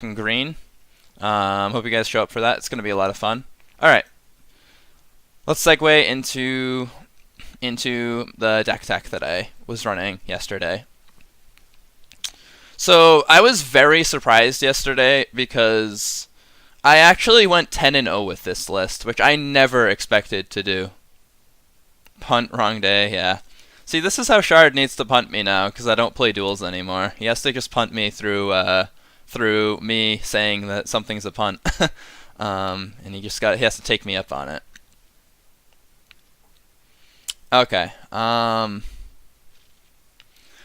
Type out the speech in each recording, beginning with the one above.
and green. Hope you guys show up for that. It's going to be a lot of fun. All right, let's segue into the deck tech that I was running yesterday. So I was very surprised yesterday because I actually went 10-0 with this list, which I never expected to do. Punt wrong day, yeah. See, this is how Shard needs to punt me now because I don't play duels anymore. He has to just punt me through me saying that something's a punt, and he has to take me up on it. Okay.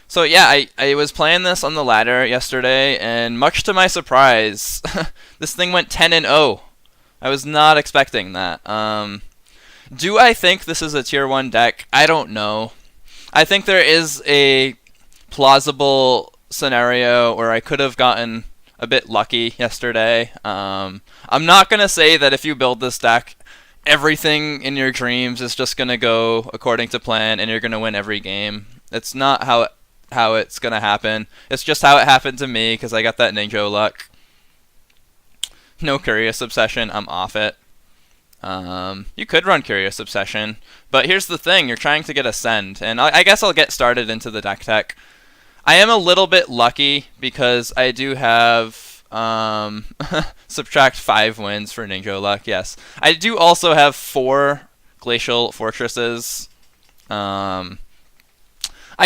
So yeah, I was playing this on the ladder yesterday, and much to my surprise, this thing went 10-0. I was not expecting that. Do I think this is a tier 1 deck? I don't know. I think there is a plausible scenario where I could have gotten a bit lucky yesterday. I'm not going to say that if you build this deck, everything in your dreams is just going to go according to plan and you're going to win every game. It's not how it's going to happen. It's just how it happened to me because I got that Ninja luck. No Curious Obsession, I'm off it. You could run Curious Obsession, but here's the thing, you're trying to get Ascend, and I guess I'll get started into the deck tech. I am a little bit lucky because I do have subtract 5 wins for Ninja luck, yes. I do also have 4 Glacial Fortresses. I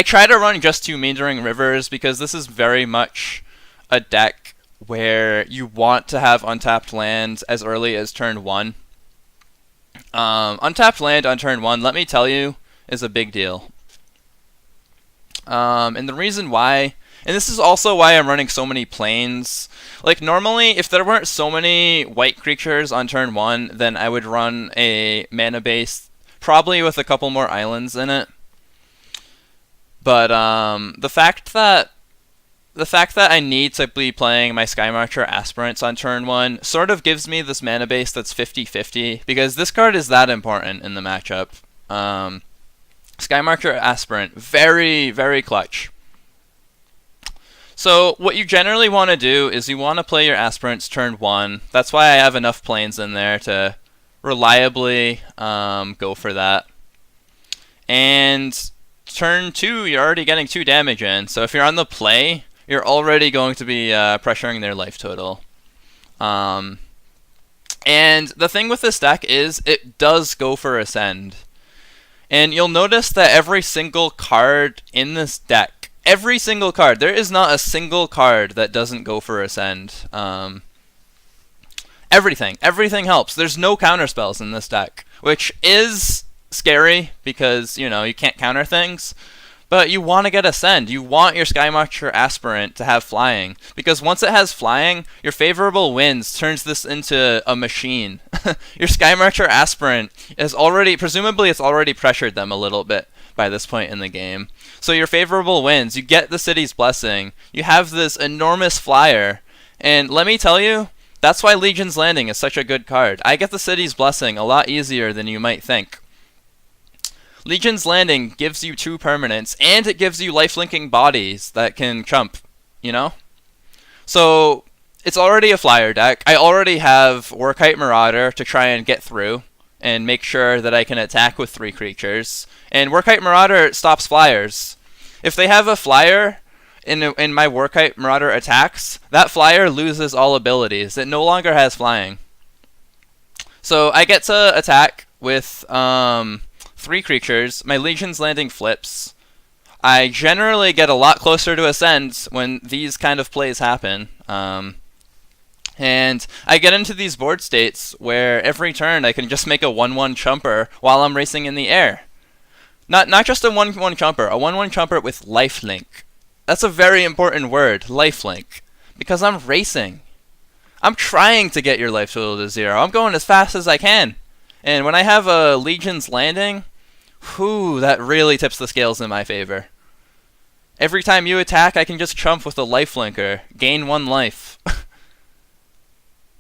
try to run just 2 Meandering Rivers because this is very much a deck where you want to have untapped land as early as turn 1. Untapped land on turn 1, let me tell you, is a big deal. And the reason why, and this is also why I'm running so many plains. Like normally, if there weren't so many white creatures on turn 1, then I would run a mana base, probably with a couple more islands in it. But the fact that I need to be playing my Skymarcher Aspirants on turn 1 sort of gives me this mana base that's 50-50, because this card is that important in the matchup. Skymarcher Aspirant, very, very clutch. So what you generally want to do is you want to play your Aspirants turn 1. That's why I have enough planes in there to reliably go for that. And turn 2, you're already getting 2 damage in, so if you're on the play, you're already going to be pressuring their life total. And the thing with this deck is it does go for Ascend. And you'll notice that every single card in this deck, every single card, there is not a single card that doesn't go for Ascend. Everything helps. There's no counterspells in this deck, which is scary because, you know, you can't counter things. But you want to get Ascend. You want your Skymarcher Aspirant to have flying. Because once it has flying, your favorable winds turns this into a machine. Your Skymarcher Aspirant is already, presumably it's already pressured them a little bit by this point in the game. So your favorable winds, you get the City's Blessing, you have this enormous flyer, and let me tell you, that's why Legion's Landing is such a good card. I get the City's Blessing a lot easier than you might think. Legion's Landing gives you 2 permanents, and it gives you lifelinking bodies that can chump, you know? So, it's already a flyer deck. I already have Workite Marauder to try and get through, and make sure that I can attack with 3 creatures. And Workite Marauder stops flyers. If they have a flyer in my Workite Marauder attacks, that flyer loses all abilities. It no longer has flying. So, I get to attack with 3 creatures, my Legion's Landing flips. I generally get a lot closer to Ascend when these kind of plays happen. And I get into these board states where every turn I can just make a 1-1 chumper while I'm racing in the air. Not just a 1-1 chumper, a 1-1 chumper with lifelink. That's a very important word, lifelink. Because I'm racing. I'm trying to get your life total to 0. I'm going as fast as I can. And when I have a Legion's Landing, whew, that really tips the scales in my favor. Every time you attack, I can just chump with a lifelinker, gain 1 life.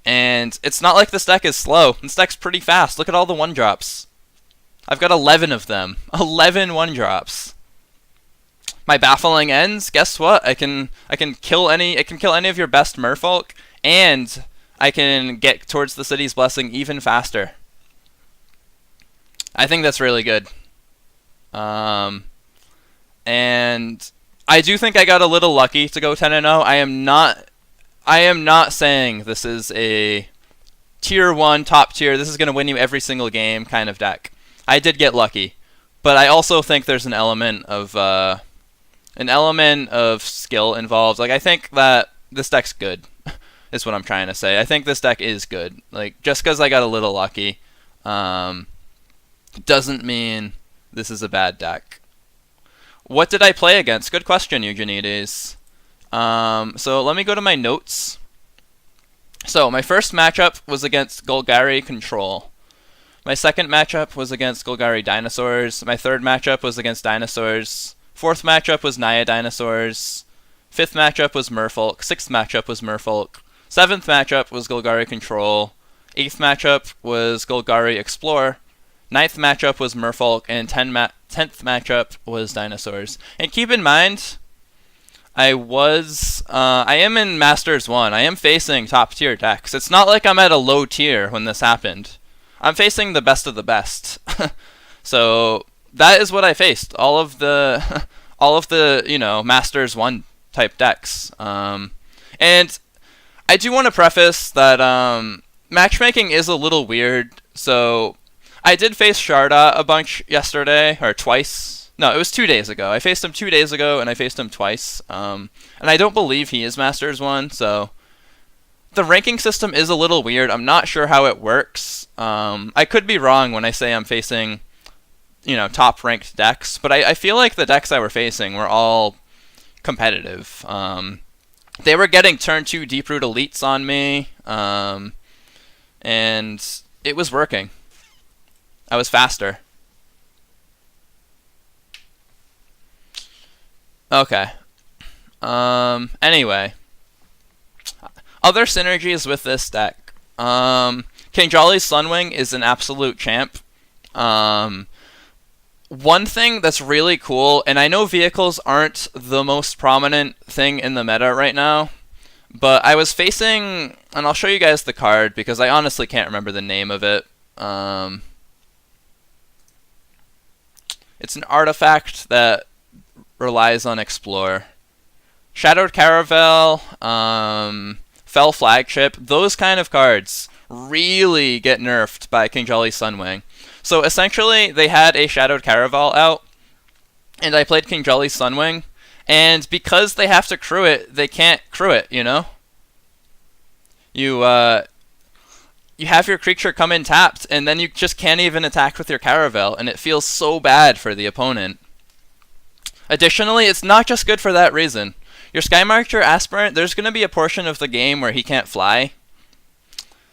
And it's not like this deck is slow. This deck's pretty fast. Look at all the 1-drops. I've got 11 of them. 11 1-drops. My Baffling Ends, guess what? I can kill any of your best Merfolk and I can get towards the City's Blessing even faster. I think that's really good. And I do think I got a little lucky to go 10-0. I am not saying this is a tier 1 top tier, this is going to win you every single game kind of deck. I did get lucky, but I also think there's an element of skill involved. Like, I think that this deck's good is what I'm trying to say. I think this deck is good. Like, just because I got a little lucky doesn't mean this is a bad deck. What did I play against? Good question, Eugenides. So let me go to my notes. So my first matchup was against Golgari Control. My second matchup was against Golgari Dinosaurs. My third matchup was against Dinosaurs. Fourth matchup was Naya Dinosaurs. Fifth matchup was Merfolk. Sixth matchup was Merfolk. Seventh matchup was Golgari Control. Eighth matchup was Golgari Explorer. Ninth matchup was Merfolk. And 10th matchup was Dinosaurs. And keep in mind, I am in Masters 1. I am facing top tier decks. It's not like I'm at a low tier when this happened. I'm facing the best of the best. So that is what I faced. All of the Masters 1 type decks. And I do want to preface that matchmaking is a little weird. So I did face Sharda a bunch yesterday, or twice. No, it was 2 days ago. I faced him 2 days ago, and I faced him twice. And I don't believe he is Masters 1, so the ranking system is a little weird. I'm not sure how it works. I could be wrong when I say I'm facing, top-ranked decks, but I feel like the decks I were facing were all competitive. They were getting turn 2 Deep-Root Elites on me, and it was working. I was faster. Okay. Anyway. Other synergies with this deck. King Jolly's Sunwing is an absolute champ. One thing that's really cool, and I know vehicles aren't the most prominent thing in the meta right now, but I was facing, and I'll show you guys the card because I honestly can't remember the name of it. It's an artifact that relies on Explore. Shadowed Caravel, Fell Flagship, those kind of cards really get nerfed by King Jolly Sunwing. So essentially, they had a Shadowed Caravel out, and I played King Jolly Sunwing, and because they have to crew it, they can't crew it, You have your creature come in tapped, and then you just can't even attack with your Caravel, and it feels so bad for the opponent. Additionally, it's not just good for that reason. Your Skymarcher Aspirant, there's going to be a portion of the game where he can't fly.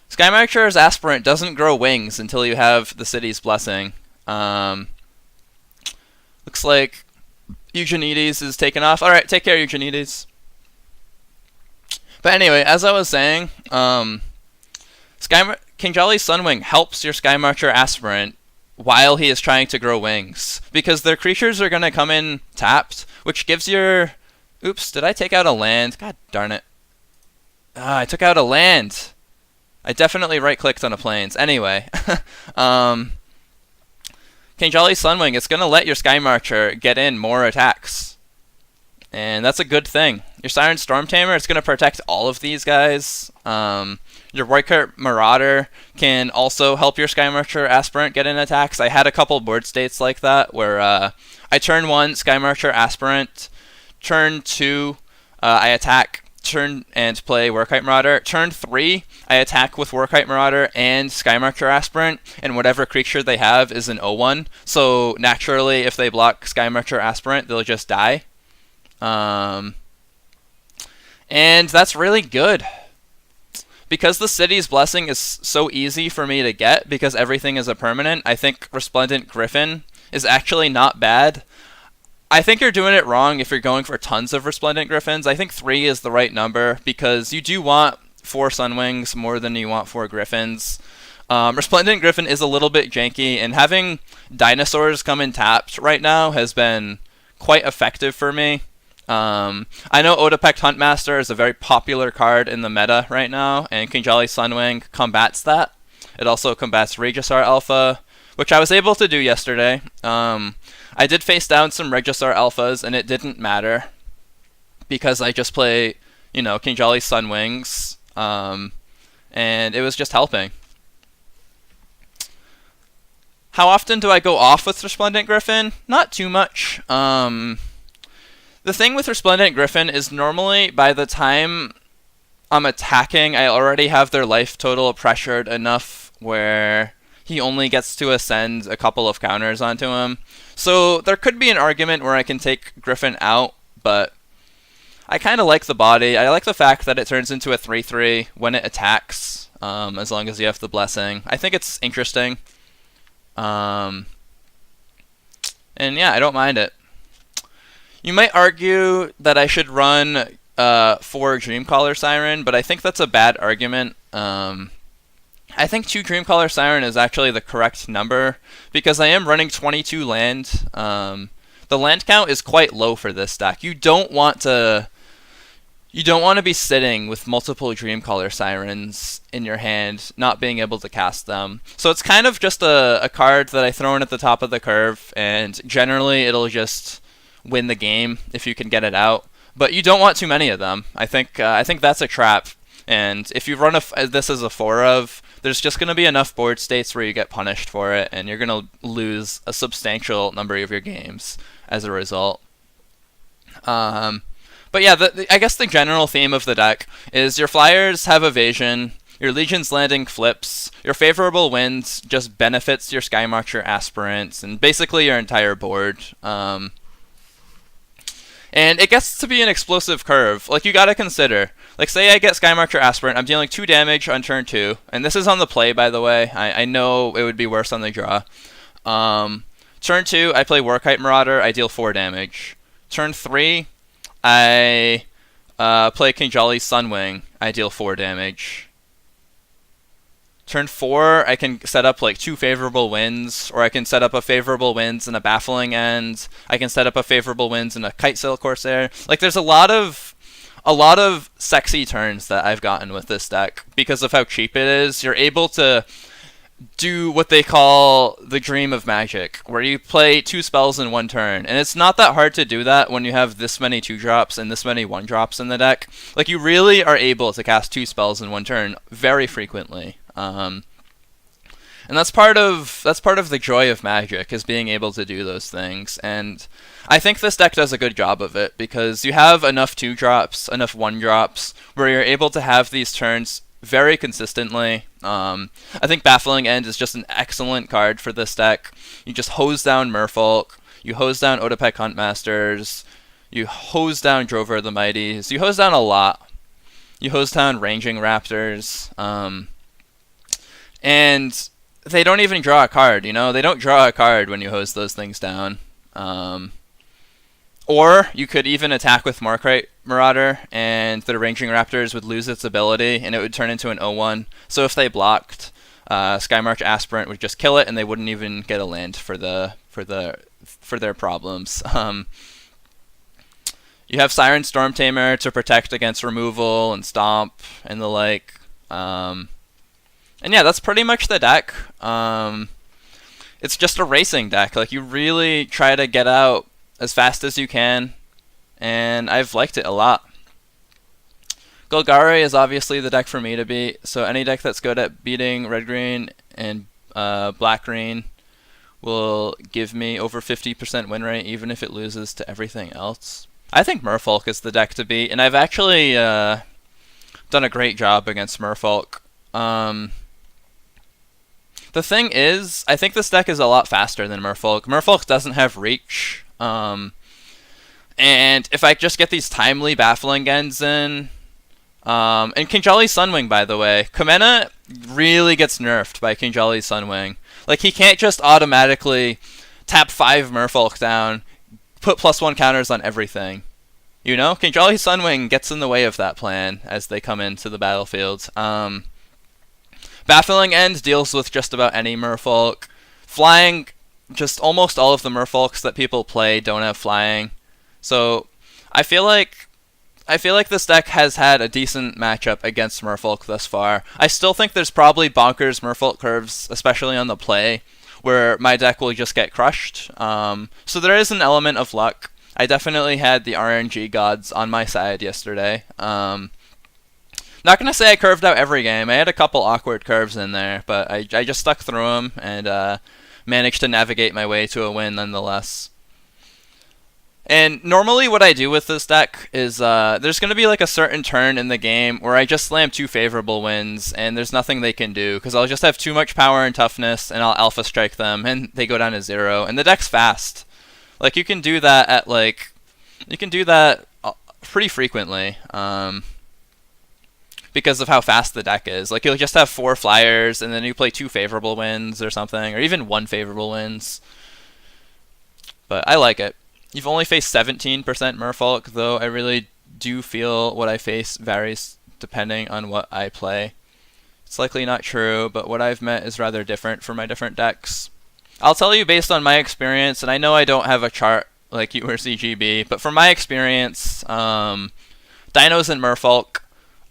Skymarcher's Aspirant doesn't grow wings until you have the City's Blessing. Looks like Eugenides is taken off. Alright, take care, Eugenides. But anyway, as I was saying, King Jolly Sunwing helps your Skymarcher Aspirant while he is trying to grow wings, because their creatures are going to come in tapped, which gives your... Oops, did I take out a land? God darn it. I took out a land. I definitely right-clicked on a plains. Anyway, King Jolly Sunwing, it's going to let your Skymarcher get in more attacks. And that's a good thing. Your Siren Stormtamer, it's going to protect all of these guys. Your Roykart Marauder can also help your Skymarcher Aspirant get in attacks. I had a couple board states like that where I turn 1 Skymarcher Aspirant, turn 2 I attack, turn and play Workite Marauder. Turn 3 I attack with Workite Marauder and Skymarcher Aspirant, and whatever creature they have is an 0-1. So naturally, if they block Skymarcher Aspirant, they'll just die. And that's really good. Because the City's Blessing is so easy for me to get, because everything is a permanent, I think Resplendent Griffin is actually not bad. I think you're doing it wrong if you're going for tons of Resplendent Griffins. I think 3 is the right number, because you do want 4 Sunwings more than you want 4 Griffins. Resplendent Griffin is a little bit janky, and having Dinosaurs come in tapped right now has been quite effective for me. I know Odapect Huntmaster is a very popular card in the meta right now, and Kinjali Sunwing combats that. It also combats Regisaur Alpha, which I was able to do yesterday. I did face down some Regisaur Alphas, and it didn't matter, because I just play, Kinjali Sunwings, and it was just helping. How often do I go off with Resplendent Griffin? Not too much. The thing with Resplendent Griffin is normally by the time I'm attacking, I already have their life total pressured enough where he only gets to ascend a couple of counters onto him. So there could be an argument where I can take Griffin out, but I kind of like the body. I like the fact that it turns into a 3-3 when it attacks, as long as you have the Blessing. I think it's interesting. And yeah, I don't mind it. You might argue that I should run 4 Dreamcaller Siren, but I think that's a bad argument. I think 2 Dreamcaller Siren is actually the correct number, because I am running 22 land. The land count is quite low for this deck. You don't want to be sitting with multiple Dreamcaller Sirens in your hand, not being able to cast them. So it's kind of just a card that I throw in at the top of the curve, and generally it'll just win the game if you can get it out. But you don't want too many of them. I think that's a trap. And if you run this as a 4 of, there's just going to be enough board states where you get punished for it, and you're going to lose a substantial number of your games as a result. But yeah, I guess the general theme of the deck is your flyers have evasion, your Legion's Landing flips, your favorable winds just benefits your Skymarcher aspirants, and basically your entire board. And it gets to be an explosive curve. Like, you gotta consider, like, say I get Skymarcher Aspirant, I'm dealing 2 damage on turn 2, and this is on the play, by the way. I know it would be worse on the draw. Turn 2, I play Warkite Marauder, I deal 4 damage. Turn 3, I play Kinjali Sunwing, I deal 4 damage. Turn 4, I can set up like 2 favorable winds, or I can set up a favorable winds and a baffling end. I can set up a favorable winds and a Kitesail Corsair. Like, there's a lot of sexy turns that I've gotten with this deck because of how cheap it is. You're able to do what they call the Dream of Magic, where you play 2 spells in 1 turn, and it's not that hard to do that when you have this many 2-drops and this many 1-drops in the deck. Like, you really are able to cast 2 spells in 1 turn very frequently. And that's part of the joy of Magic, is being able to do those things. And I think this deck does a good job of it, because you have enough 2-drops, enough 1-drops, where you're able to have these turns very consistently. I think Baffling End is just an excellent card for this deck. You just hose down Merfolk, you hose down Odapect Huntmasters, you hose down Drover the Mighties, you hose down a lot. You hose down Ranging Raptors, and they don't even draw a card, They don't draw a card when you hose those things down. Or you could even attack with Warkite Marauder, and the Ranging Raptors would lose its ability, and it would turn into an 0-1. So if they blocked, Skymarch Aspirant would just kill it, and they wouldn't even get a land for their problems. You have Siren Stormtamer to protect against removal and stomp and the like. And yeah, that's pretty much the deck. It's just a racing deck. Like, you really try to get out as fast as you can, and I've liked it a lot. Golgari is obviously the deck for me to beat, so any deck that's good at beating red-green and black-green will give me over 50% win rate, even if it loses to everything else. I think Merfolk is the deck to beat, and I've actually done a great job against Merfolk. The thing is, I think this deck is a lot faster than Merfolk. Merfolk doesn't have reach. And if I just get these timely Baffling Ends in, and Kinjali Sunwing, by the way, Kamena really gets nerfed by Kinjali Sunwing. Like, he can't just automatically tap 5 Merfolk down, put +1 counters on everything. Kinjali Sunwing gets in the way of that plan as they come into the battlefield. Baffling End deals with just about any Merfolk. Flying, just almost all of the Merfolks that people play don't have flying. So I feel like this deck has had a decent matchup against Merfolk thus far. I still think there's probably bonkers Merfolk curves, especially on the play, where my deck will just get crushed. So there is an element of luck. I definitely had the RNG gods on my side yesterday. Not gonna say I curved out every game. I had a couple awkward curves in there, but I just stuck through them and managed to navigate my way to a win nonetheless. And normally what I do with this deck is there's going to be like a certain turn in the game where I just slam 2 favorable wins and there's nothing they can do because I'll just have too much power and toughness and I'll alpha strike them and they go down to 0 and the deck's fast. Like you can do that at pretty frequently because of how fast the deck is. Like you'll just have 4 flyers and then you play 2 favorable wins or something, or even 1 favorable wins. But I like it. You've only faced 17% Merfolk, though I really do feel what I face varies depending on what I play. It's likely not true, but what I've met is rather different for my different decks. I'll tell you based on my experience, and I know I don't have a chart like you or CGB, but from my experience, Dinos and Merfolk,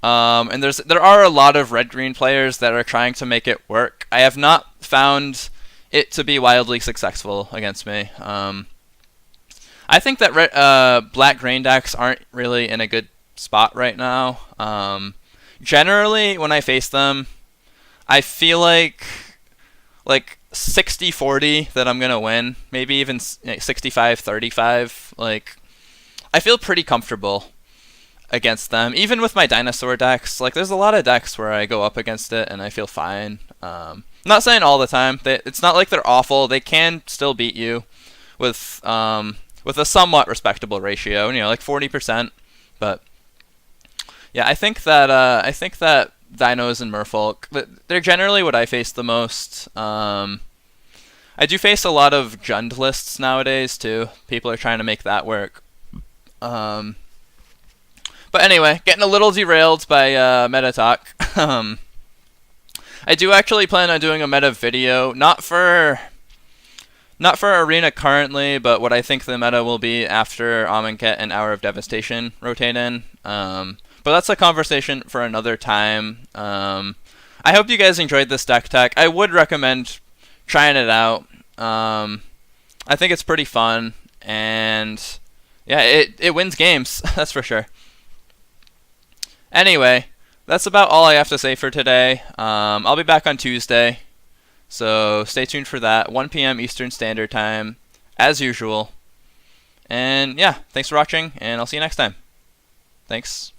and there are a lot of red-green players that are trying to make it work. I have not found it to be wildly successful against me. I think that black green decks aren't really in a good spot right now. Generally, when I face them, I feel like 60-40 that I'm gonna win, maybe even 65-35. Like, I feel pretty comfortable against them, even with my dinosaur decks. Like, there's a lot of decks where I go up against it and I feel fine. I'm not saying all the time. It's not like they're awful. They can still beat you with a somewhat respectable ratio, like 40%. But yeah, I think that Dinos and Merfolk, they're generally what I face the most. I do face a lot of Jund lists nowadays too. People are trying to make that work. But anyway, getting a little derailed by meta talk. I do actually plan on doing a meta video, not for Arena currently, but what I think the meta will be after Amonkhet and Hour of Devastation rotate in. But that's a conversation for another time. I hope you guys enjoyed this deck tech. I would recommend trying it out. I think it's pretty fun, and yeah, it wins games, that's for sure. Anyway, that's about all I have to say for today. I'll be back on Tuesday. So stay tuned for that, 1 p.m. Eastern Standard Time, as usual. And yeah, thanks for watching, and I'll see you next time. Thanks.